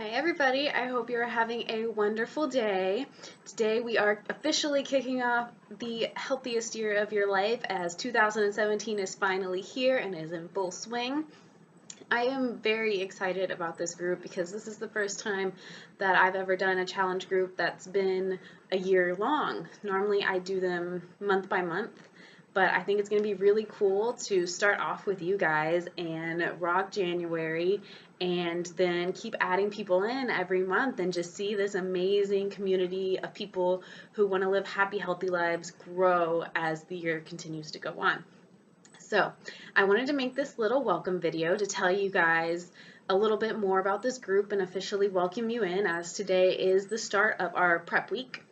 Hey everybody, I hope you're having a wonderful day. Today we are officially kicking off the healthiest year of your life as 2017 is finally here and is in full swing. I am very excited about this group because this is the first time that I've ever done a challenge group that's been a year long. Normally I do them month by month, but I think it's going to be really cool to start off with you guys and rock January and then keep adding people in every month and just see this amazing community of people who want to live happy, healthy lives grow as the year continues to go on. So I wanted to make this little welcome video to tell you guys a little bit more about this group and officially welcome you in, as today is the start of our prep week.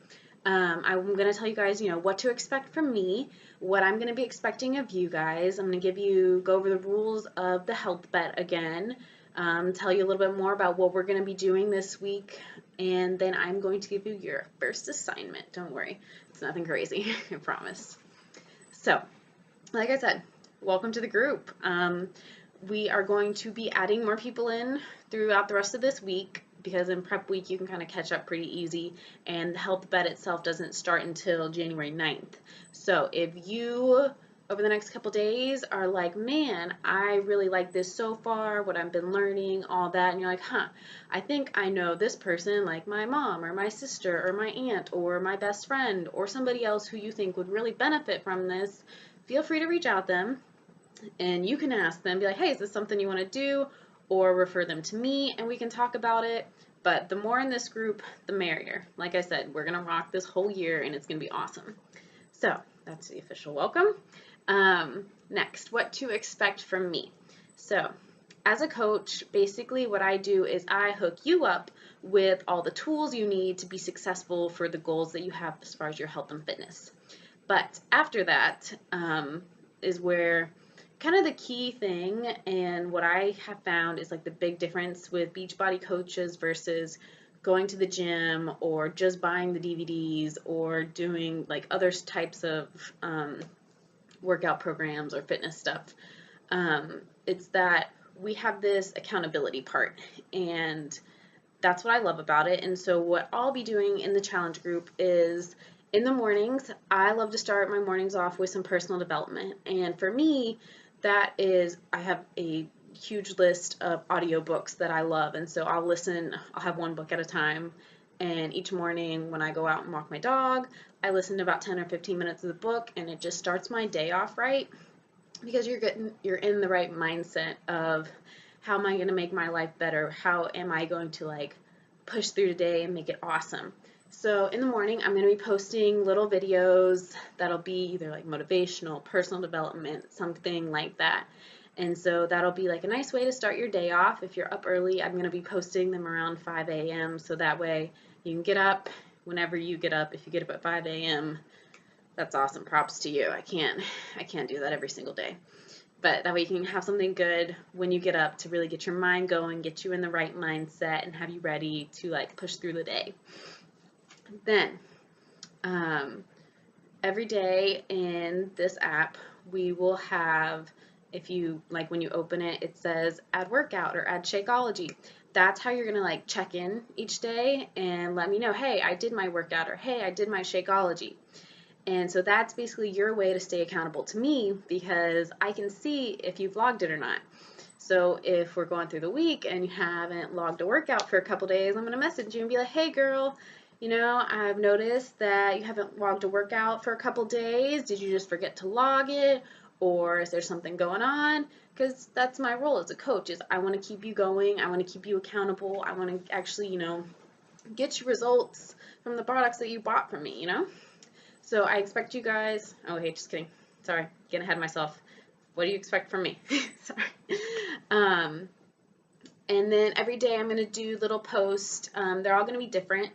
I'm going to tell you guys, what to expect from me, what I'm going to be expecting of you guys. I'm going to go over the rules of the health bet again, tell you a little bit more about what we're going to be doing this week, and then I'm going to give you your first assignment. Don't worry, it's nothing crazy, I promise. So, like I said, welcome to the group. We are going to be adding more people in throughout the rest of this week because in prep week you can kind of catch up pretty easy, and the health bet itself doesn't start until January 9th. So if you over the next couple days are like, man, I really like this so far, what I've been learning, all that, and you're like, I think I know this person, like my mom or my sister or my aunt or my best friend or somebody else who you think would really benefit from this, feel free to reach out to them and you can ask them, be like, hey, is this something you want to do? Or refer them to me and we can talk about it. But the more in this group, the merrier. Like I said, we're going to rock this whole year and it's going to be awesome. So that's the official welcome. Next, what to expect from me. So as a coach, basically what I do is I hook you up with all the tools you need to be successful for the goals that you have as far as your health and fitness. But after that is where kind of the key thing, and what I have found is like the big difference with Beachbody coaches versus going to the gym or just buying the DVDs or doing like other types of workout programs or fitness stuff. It's that we have this accountability part, and that's what I love about it. And so what I'll be doing in the challenge group is in the mornings, I love to start my mornings off with some personal development. And for me, that is, I have a huge list of audiobooks that I love. And so I'll have one book at a time. And each morning when I go out and walk my dog, I listen to about 10 or 15 minutes of the book, and it just starts my day off right, because you're in the right mindset of how am I going to make my life better? How am I going to like push through today and make it awesome? So in the morning, I'm going to be posting little videos that'll be either like motivational, personal development, something like that. And so that'll be like a nice way to start your day off. If you're up early, I'm going to be posting them around 5 a.m. so that way you can get up whenever you get up. If you get up at 5 a.m., that's awesome. Props to you. I can't do that every single day. But that way you can have something good when you get up to really get your mind going, get you in the right mindset, and have you ready to like push through the day. Then, every day in this app, we will have, if you, like when you open it, it says add workout or add Shakeology. That's how you're going to like check in each day and let me know, hey, I did my workout, or hey, I did my Shakeology. And so that's basically your way to stay accountable to me, because I can see if you've logged it or not. So if we're going through the week and you haven't logged a workout for a couple days, I'm going to message you and be like, hey girl, I've noticed that you haven't logged a workout for a couple days. Did you just forget to log it? Or is there something going on? Because that's my role as a coach, is I want to keep you going. I want to keep you accountable. I want to actually, get you results from the products that you bought from me, So I expect you guys, oh hey, just kidding. Sorry, getting ahead of myself. What do you expect from me? Sorry. And then every day I'm going to do little posts. They're all going to be different,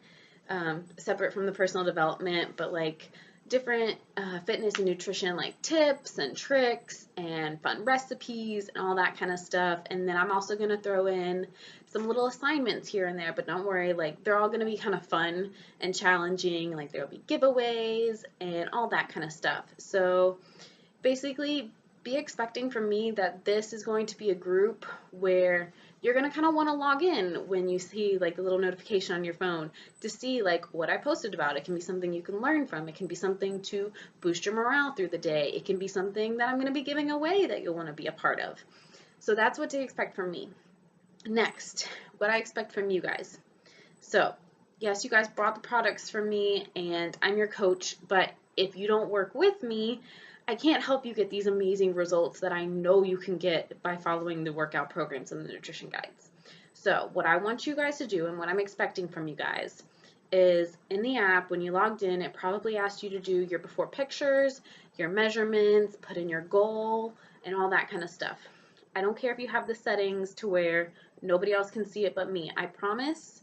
separate from the personal development, but like different fitness and nutrition like tips and tricks and fun recipes and all that kind of stuff. And then I'm also going to throw in some little assignments here and there, but don't worry, like they're all going to be kind of fun and challenging. Like there'll be giveaways and all that kind of stuff. So basically be expecting from me that this is going to be a group where you're going to kind of want to log in when you see like the little notification on your phone to see like what I posted about. It can be something you can learn from. It can be something to boost your morale through the day. It can be something that I'm going to be giving away that you'll want to be a part of. So that's what to expect from me. Next, what I expect from you guys. So yes, you guys brought the products from me and I'm your coach, but if you don't work with me, I can't help you get these amazing results that I know you can get by following the workout programs and the nutrition guides. So what I want you guys to do and what I'm expecting from you guys is in the app, when you logged in, it probably asked you to do your before pictures, your measurements, put in your goal, and all that kind of stuff. I don't care if you have the settings to where nobody else can see it but me. I promise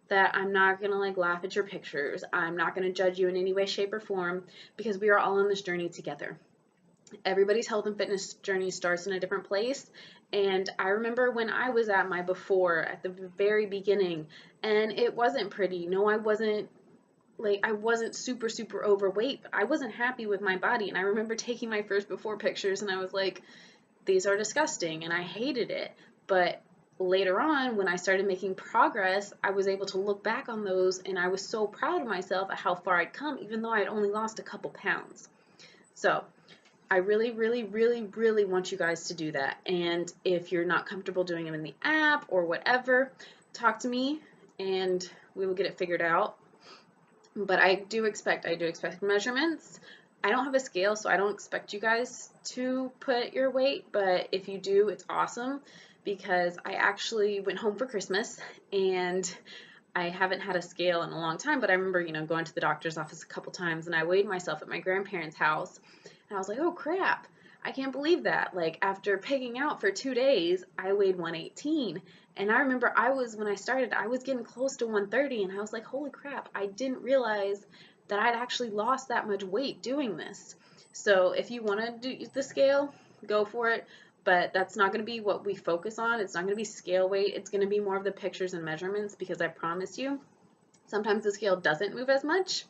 that I'm not going to like laugh at your pictures. I'm not going to judge you in any way, shape, or form because we are all on this journey together. Everybody's health and fitness journey starts in a different place. And I remember when I was at my before at the very beginning and it wasn't pretty. No, I wasn't super, super overweight, but I wasn't happy with my body. And I remember taking my first before pictures and I was like, these are disgusting and I hated it. But later on, when I started making progress, I was able to look back on those and I was so proud of myself at how far I'd come, even though I'd only lost a couple pounds. So I really, really, really, really want you guys to do that. And if you're not comfortable doing them in the app or whatever, talk to me and we will get it figured out. But I do expect measurements. I don't have a scale, so I don't expect you guys to put your weight, but if you do, it's awesome because I actually went home for Christmas and I haven't had a scale in a long time, but I remember, going to the doctor's office a couple times and I weighed myself at my grandparents' house and I was like, oh crap, I can't believe that. Like after pigging out for 2 days, I weighed 118. And I remember when I started, I was getting close to 130 and I was like, holy crap, I didn't realize that I'd actually lost that much weight doing this. So if you want to do the scale, go for it. But that's not going to be what we focus on. It's not going to be scale weight. It's going to be more of the pictures and measurements because I promise you, sometimes the scale doesn't move as much,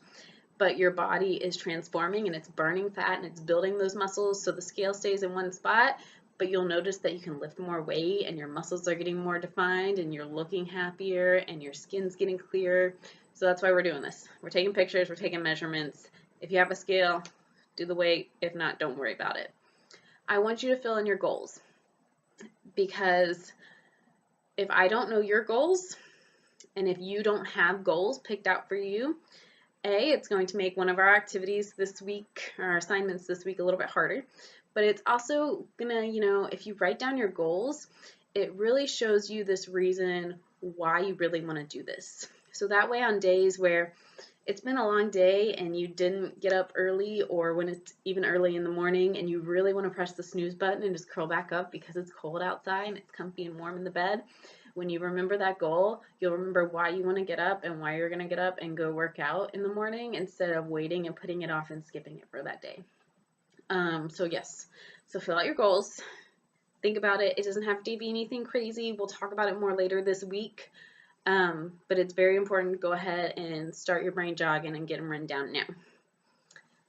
but your body is transforming and it's burning fat and it's building those muscles. So the scale stays in one spot, but you'll notice that you can lift more weight and your muscles are getting more defined and you're looking happier and your skin's getting clearer. So that's why we're doing this. We're taking pictures, we're taking measurements. If you have a scale, do the weight. If not, don't worry about it. I want you to fill in your goals because if I don't know your goals and if you don't have goals picked out for you, it's going to make one of our activities this week, our assignments this week, a little bit harder, but it's also gonna, if you write down your goals, it really shows you this reason why you really want to do this. So that way on days where it's been a long day and you didn't get up early or when it's even early in the morning and you really want to press the snooze button and just curl back up because it's cold outside and it's comfy and warm in the bed, when you remember that goal, you'll remember why you want to get up and why you're going to get up and go work out in the morning instead of waiting and putting it off and skipping it for that day. So yes, so fill out your goals. Think about it. It doesn't have to be anything crazy. We'll talk about it more later this week. But it's very important to go ahead and start your brain jogging and get them written down now.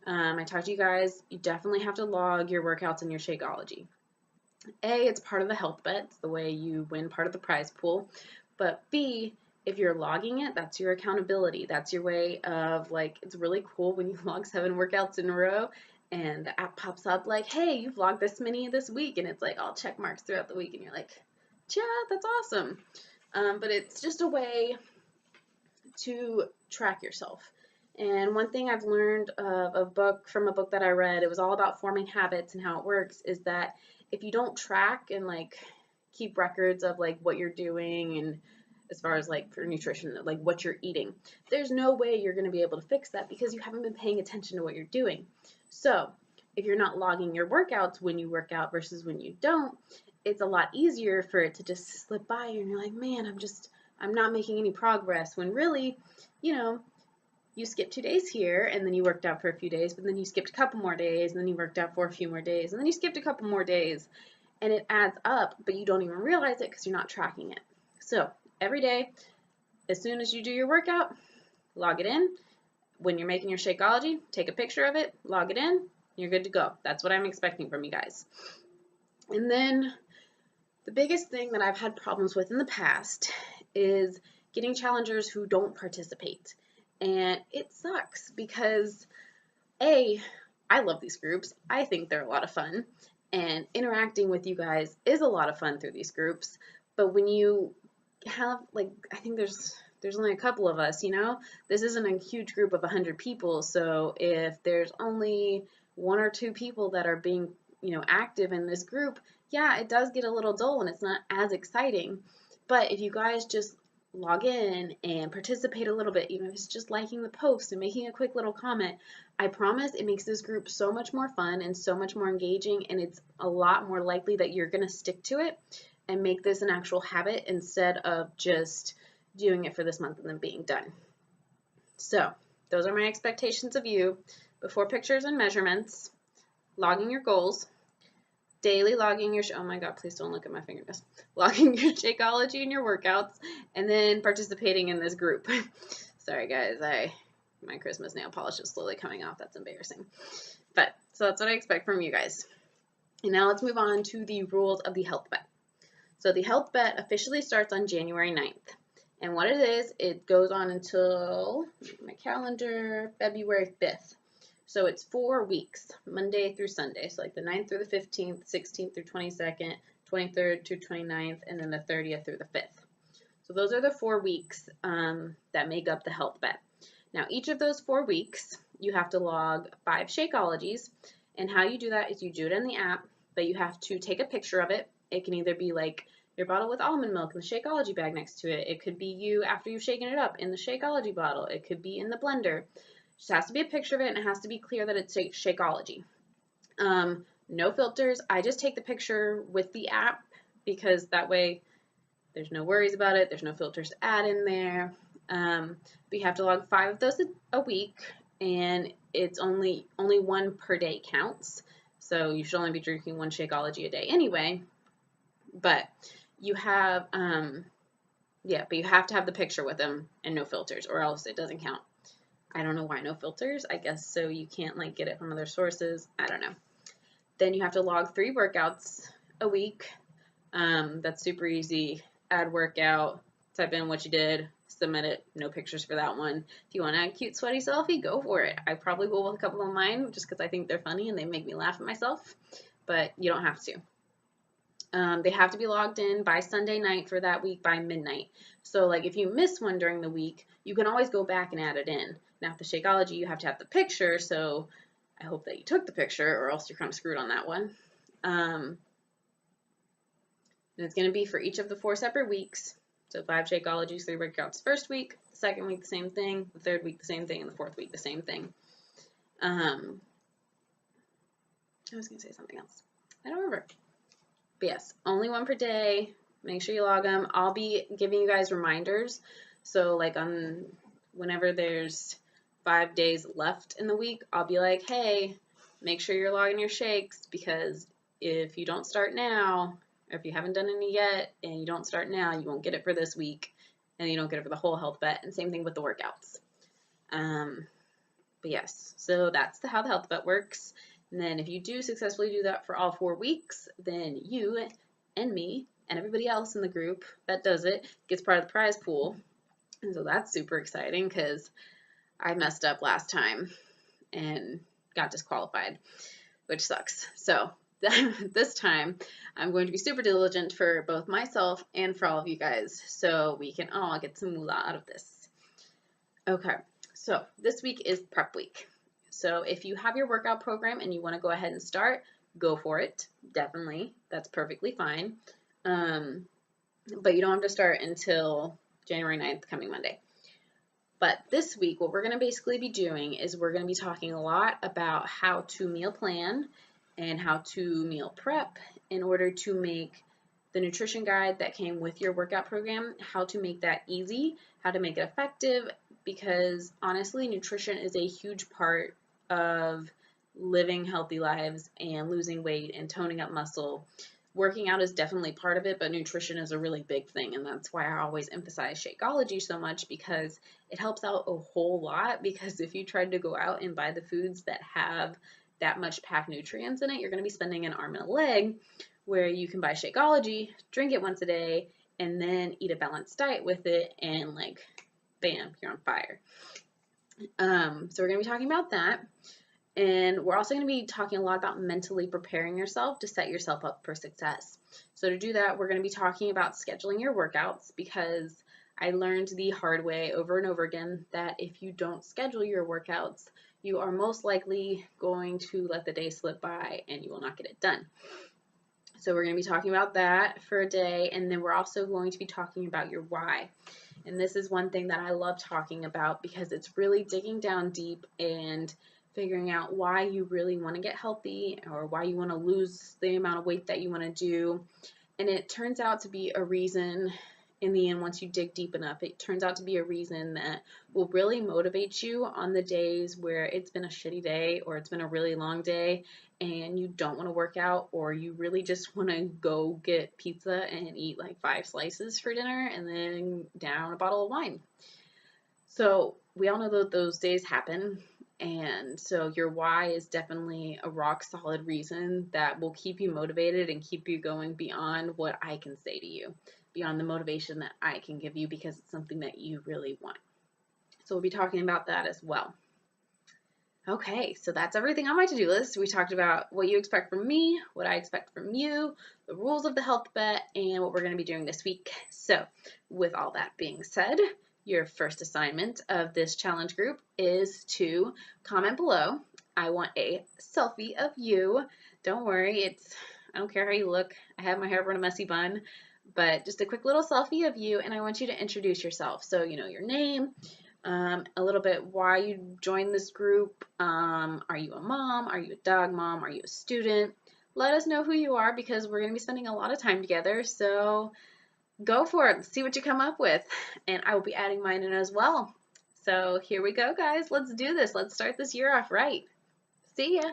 I talked to you guys, you definitely have to log your workouts and your Shakeology. It's part of the health bet. It's the way you win part of the prize pool. But B, if you're logging it, that's your accountability. That's your way of it's really cool when you log 7 workouts in a row and the app pops up like, hey, you've logged this many this week. And it's like all check marks throughout the week. And you're like, yeah, that's awesome. But it's just a way to track yourself. And one thing I've learned from a book that I read, it was all about forming habits and how it works, is that if you don't track and keep records of what you're doing and as far as for nutrition, what you're eating, there's no way you're going to be able to fix that because you haven't been paying attention to what you're doing. So if you're not logging your workouts when you work out versus when you don't, it's a lot easier for it to just slip by and you're like, man, I'm not making any progress, when really, you skipped 2 days here and then you worked out for a few days, but then you skipped a couple more days and then you worked out for a few more days and then you skipped a couple more days, and it adds up, but you don't even realize it because you're not tracking it. So every day, as soon as you do your workout, log it in. When you're making your Shakeology, take a picture of it, log it in, you're good to go. That's what I'm expecting from you guys. And then the biggest thing that I've had problems with in the past is getting challengers who don't participate. And it sucks because I love these groups. I think they're a lot of fun. And interacting with you guys is a lot of fun through these groups. But when you have, like, I think there's only a couple of us, you know? This isn't a huge group of 100 people, so if there's only one or two people that are being, active in this group, yeah, it does get a little dull and it's not as exciting. But if you guys just log in and participate a little bit, even if it's just liking the post and making a quick little comment, I promise it makes this group so much more fun and so much more engaging, and it's a lot more likely that you're going to stick to it and make this an actual habit instead of just doing it for this month and then being done. So those are my expectations of you: before pictures and measurements, logging your goals, daily logging your, oh my god, please don't look at my fingernails, logging your Shakeology and your workouts, and then participating in this group. Sorry guys, my Christmas nail polish is slowly coming off. That's embarrassing. But so that's what I expect from you guys. And now let's move on to the rules of the health bet. So the health bet officially starts on January 9th. And what it is, it goes on until my calendar, February 5th. So it's 4 weeks, Monday through Sunday. So like the 9th through the 15th, 16th through 22nd, 23rd to 29th, and then the 30th through the 5th. So those are the 4 weeks that make up the health bet. Now each of those 4 weeks, you have to log 5 Shakeologies. And how you do that is you do it in the app, but you have to take a picture of it. It can either be like your bottle with almond milk and the Shakeology bag next to it. It could be you after you've shaken it up in the Shakeology bottle. It could be in the blender. It just has to be a picture of it, and it has to be clear that it's Shakeology. No filters. I just take the picture with the app because that way there's no worries about it. There's no filters to add in there. We have to log 5 of those a week, and it's only one per day counts. So you should only be drinking 1 Shakeology a day anyway. But you have, but you have to have the picture with them and no filters, or else it doesn't count. I don't know why no filters. I guess so you can't like get it from other sources. I don't know. Then you have to log 3 workouts a week. That's super easy. Add workout, type in what you did, submit it. No pictures for that one. If you want to add a cute sweaty selfie, go for it. I probably will with a couple of mine just because I think they're funny and they make me laugh at myself, but you don't have to. They have to be logged in by Sunday night for that week by midnight. So like if you miss one during the week, you can always go back and add it in. Now for Shakeology, you have to have the picture, so I hope that you took the picture or else you're kind of screwed on that one. And it's going to be for each of the 4 separate weeks. So 5 Shakeologies, 3 workouts first week, the second week the same thing, the third week the same thing, and the 4th week the same thing. I was going to say something else. I don't remember. But yes, only 1 per day. Make sure you log them. I'll be giving you guys reminders. So like on whenever there's 5 days left in the week, I'll be like, hey, make sure you're logging your shakes, because if you don't start now, or if you haven't done any yet and you don't start now, you won't get it for this week, and you don't get it for the whole health bet. And same thing with the workouts. But yes, so that's how the health bet works. And then if you do successfully do that for all 4 weeks, then you and me and everybody else in the group that does it gets part of the prize pool. And so that's super exciting because I messed up last time and got disqualified, which sucks. So this time I'm going to be super diligent for both myself and for all of you guys so we can all get some moolah out of this. Okay, so this week is prep week. So if you have your workout program and you want to go ahead and start, go for it. Definitely. That's perfectly fine. But you don't have to start until January 9th, coming Monday. But this week, what we're going to basically be doing is we're going to be talking a lot about how to meal plan and how to meal prep in order to make the nutrition guide that came with your workout program, how to make that easy, how to make it effective, because honestly, nutrition is a huge part of living healthy lives and losing weight and toning up muscle. Working out is definitely part of it, but nutrition is a really big thing, and that's why I always emphasize Shakeology so much, because it helps out a whole lot. Because if you tried to go out and buy the foods that have that much packed nutrients in it, you're going to be spending an arm and a leg, where you can buy Shakeology, drink it once a day, and then eat a balanced diet with it, and like, bam, you're on fire. So we're going to be talking about that. And we're also going to be talking a lot about mentally preparing yourself to set yourself up for success. So to do that, we're going to be talking about scheduling your workouts, because I learned the hard way over and over again that if you don't schedule your workouts, you are most likely going to let the day slip by and you will not get it done. So we're going to be talking about that for a day, and then we're also going to be talking about your why. And this is one thing that I love talking about, because it's really digging down deep and figuring out why you really want to get healthy, or why you want to lose the amount of weight that you want to do. And it turns out to be a reason, in the end, once you dig deep enough, it turns out to be a reason that will really motivate you on the days where it's been a shitty day, or it's been a really long day and you don't want to work out, or you really just want to go get pizza and eat like 5 slices for dinner and then down a bottle of wine. So we all know that those days happen, and so your why is definitely a rock solid reason that will keep you motivated and keep you going beyond what I can say to you, beyond the motivation that I can give you, because it's something that you really want. So we'll be talking about that as well. Okay, so that's everything on my to-do list. We talked about what you expect from me, what I expect from you, the rules of the health bet, and what we're going to be doing this week. So with all that being said, your first assignment of this challenge group is to comment below. I want a selfie of you. Don't worry, I don't care how you look. I have my hair in a messy bun, but just a quick little selfie of you, and I want you to introduce yourself. So, your name, a little bit why you joined this group. Are you a mom? Are you a dog mom? Are you a student? Let us know who you are, because we're going to be spending a lot of time together. So go for it. See what you come up with. And I will be adding mine in as well. So here we go, guys. Let's do this. Let's start this year off right. See ya.